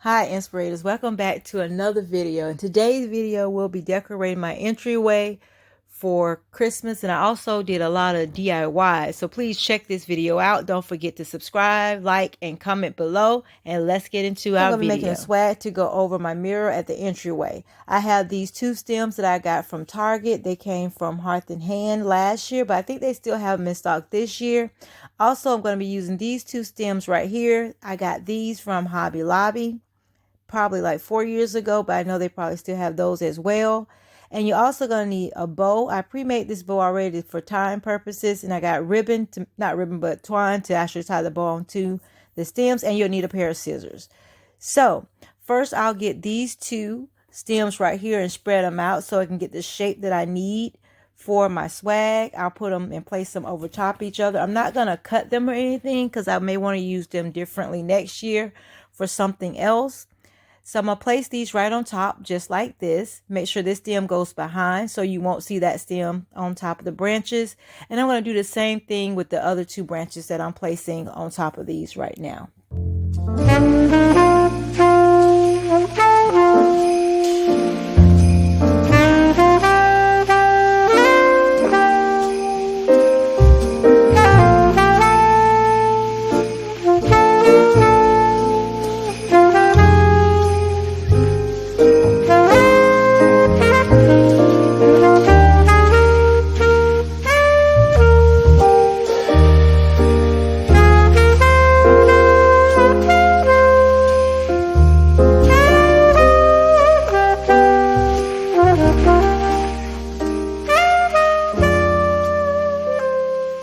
Hi Inspirators, welcome back to another video. In today's video we'll be decorating my entryway for Christmas, and I also did a lot of DIY, so please check this video out. Don't forget to subscribe, like, and comment below, and let's get into our video. I'm going to be making a swag to go over my mirror at the entryway. I have these two stems that I got from Target. They came from Hearth and Hand last year, but I think they still have them in stock this year. Also, I'm going to be using these two stems right here. I got these from Hobby Lobby probably like 4 years ago, but I know they probably still have those as well. And you're also going to need a bow. I pre-made this bow already for time purposes, and I got ribbon, not ribbon, but twine to actually tie the bow onto the stems, and you'll need a pair of scissors. So first I'll get these two stems right here and spread them out so I can get the shape that I need for my swag. I'll put them and place them over top each other. I'm not going to cut them or anything because I may want to use them differently next year for something else. So I'm going to place these right on top just like this. Make sure this stem goes behind so you won't see that stem on top of the branches. And I'm going to do the same thing with the other two branches that I'm placing on top of these right now.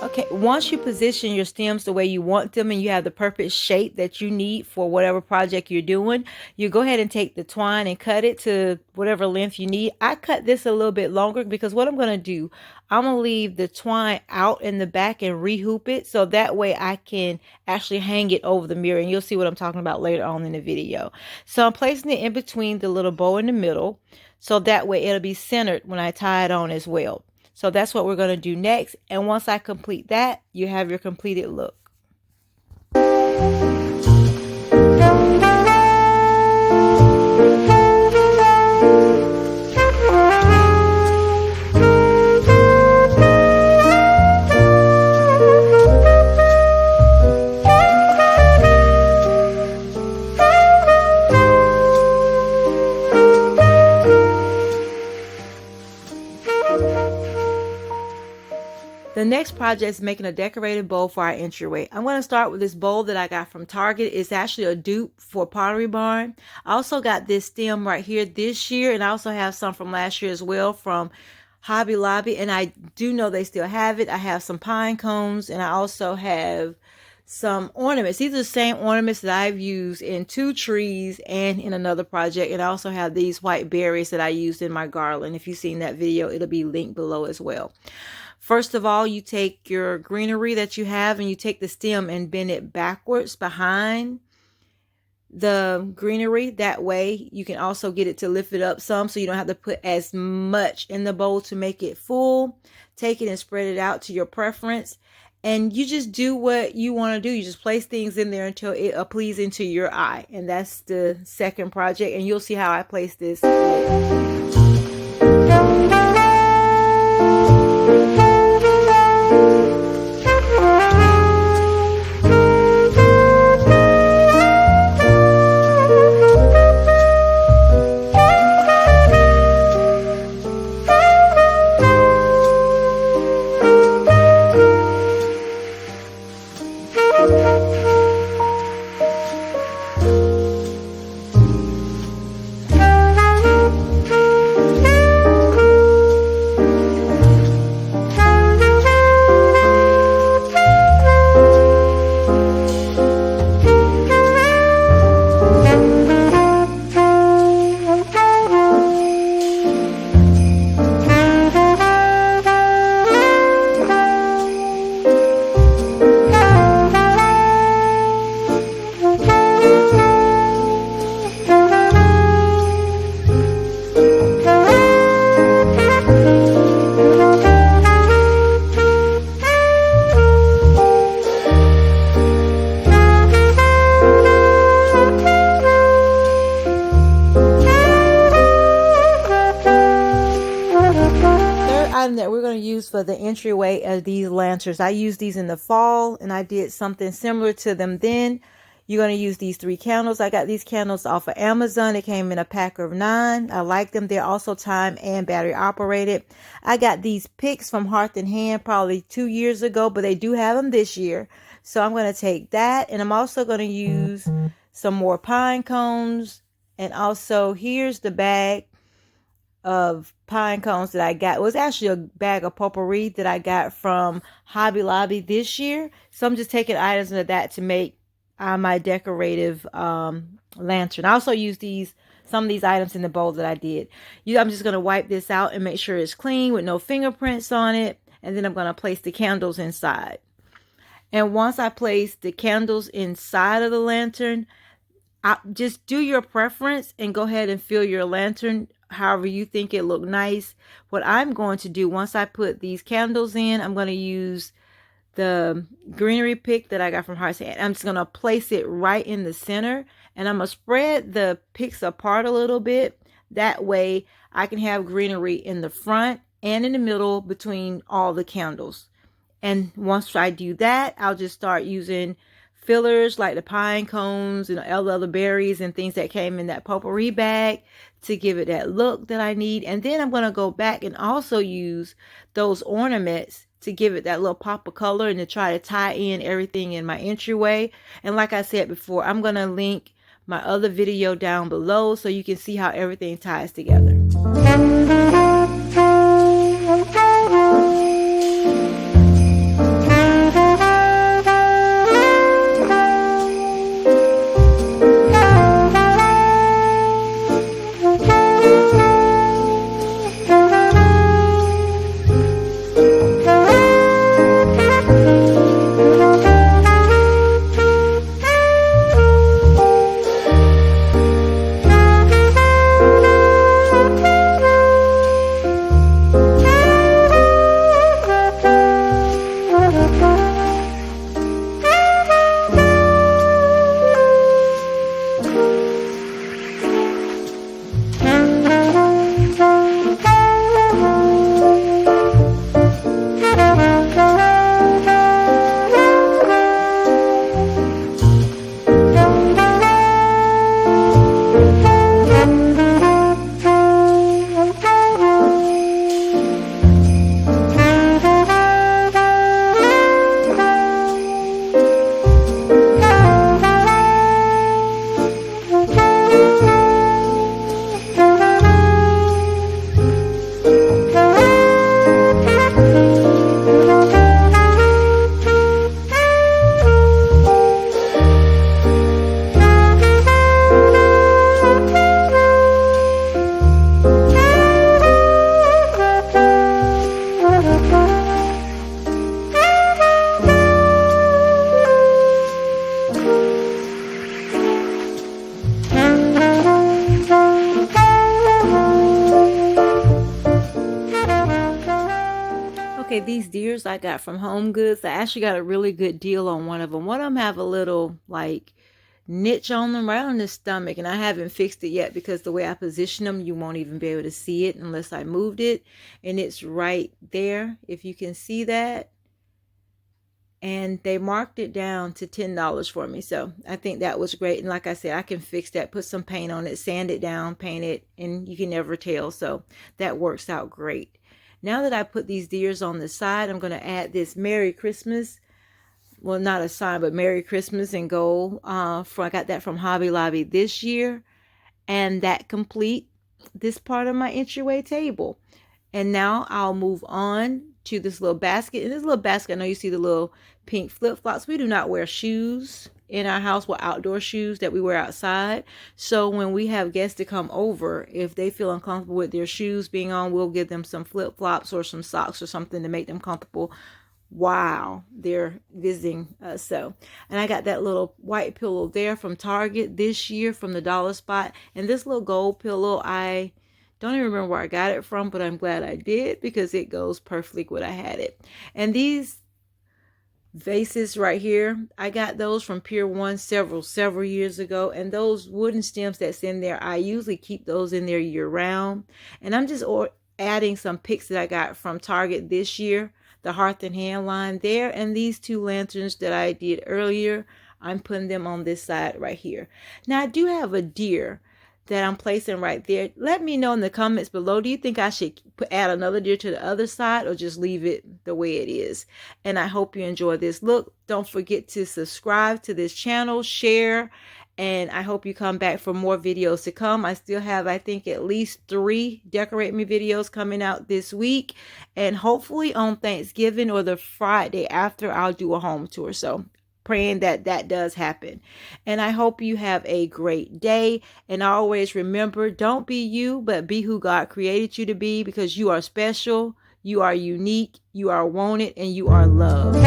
Okay, once you position your stems the way you want them and you have the perfect shape that you need for whatever project you're doing, you go ahead and take the twine and cut it to whatever length you need. I cut this a little bit longer because what I'm going to do, I'm going to leave the twine out in the back and rehoop it so that way I can actually hang it over the mirror, and you'll see what I'm talking about later on in the video. So I'm placing it in between the little bow in the middle so that way it'll be centered when I tie it on as well. So that's what we're going to do next. And once I complete that, you have your completed look. The next project is making a decorated bowl for our entryway. I'm going to start with this bowl that I got from Target. It's actually a dupe for Pottery Barn. I also got this stem right here this year, and I also have some from last year as well from Hobby Lobby, and I do know they still have it. I have some pine cones, and I also have some ornaments. These are the same ornaments that I've used in two trees and in another project, and I also have these white berries that I used in my garland. If you've seen that video, it'll be linked below as well. First of all, you take your greenery that you have and you take the stem and bend it backwards behind the greenery. That way you can also get it to lift it up some so you don't have to put as much in the bowl to make it full. Take it and spread it out to your preference. And you just do what you want to do. You just place things in there until it are pleasing to your eye. And that's the second project. And you'll see how I place this. for the entryway of these lanterns. I used these in the fall and I did something similar to them then. You're going to use these 3 candles. I got these candles off of Amazon. It came in a pack of 9. I like them. They're also time and battery operated. I got these picks from Hearth and Hand probably 2 years ago, but they do have them this year. So I'm going to take that, and I'm also going to use some more pine cones. And also here's the bag of pine cones that I got. It was actually a bag of potpourri that I got from Hobby Lobby this year. So I'm just taking items of that to make my decorative lantern. I also use some of these items in the bowl that I did. I'm just going to wipe this out and make sure it's clean with no fingerprints on it. And then I'm going to place the candles inside. And once I place the candles inside of the lantern, just do your preference and go ahead and fill your lantern however you think it look nice. What I'm going to do once I put these candles in, I'm going to use the greenery pick that I got from Hearth and Hand. I'm just going to place it right in the center, and I'm going to spread the picks apart a little bit. That way I can have greenery in the front and in the middle between all the candles. And once I do that, I'll just start using fillers like the pine cones and all the other berries and things that came in that potpourri bag to give it that look that I need. And then I'm going to go back and also use those ornaments to give it that little pop of color and to try to tie in everything in my entryway. And like I said before, I'm going to link my other video down below so you can see how everything ties together. Okay, these deers I got from Home Goods, I actually got a really good deal on one of them. One of them have a little like niche on them right on the stomach, and I haven't fixed it yet because the way I position them, you won't even be able to see it unless I moved it. And it's right there, if you can see that. And they marked it down to $10 for me. So I think that was great. And like I said, I can fix that, put some paint on it, sand it down, paint it, and you can never tell. So that works out great. Now that I put these deers on the side, I'm going to add this Merry Christmas. Well, not a sign, but Merry Christmas in gold. I got that from Hobby Lobby this year. And that complete this part of my entryway table. And now I'll move on to this little basket. In this little basket, I know you see the little pink flip-flops. We do not wear shoes in our house. We're outdoor shoes that we wear outside. So when we have guests to come over, if they feel uncomfortable with their shoes being on, we'll give them some flip-flops or some socks or something to make them comfortable while they're visiting us. So, and I got that little white pillow there from Target this year from the Dollar Spot. And this little gold pillow, I don't even remember where I got it from, but I'm glad I did because it goes perfectly when I had it. And these vases right here, I got those from Pier 1 several years ago. And those wooden stems that's in there, I usually keep those in there year round. And I'm just adding some picks that I got from Target this year, the Hearth and Hand line there, and these two lanterns that I did earlier. I'm putting them on this side right here. Now I do have a deer that I'm placing right there. Let me know in the comments below, do you think I should add another deer to the other side or just leave it the way it is? And I hope you enjoy this look. Don't forget to subscribe to this channel, share, and I hope you come back for more videos to come. I still have, I think, at least 3 Decorate Me videos coming out this week. And hopefully on Thanksgiving or the Friday after, I'll do a home tour. So praying that that does happen. And I hope you have a great day. And always remember, don't be you, but be who God created you to be, because you are special, you are unique, you are wanted, and you are loved.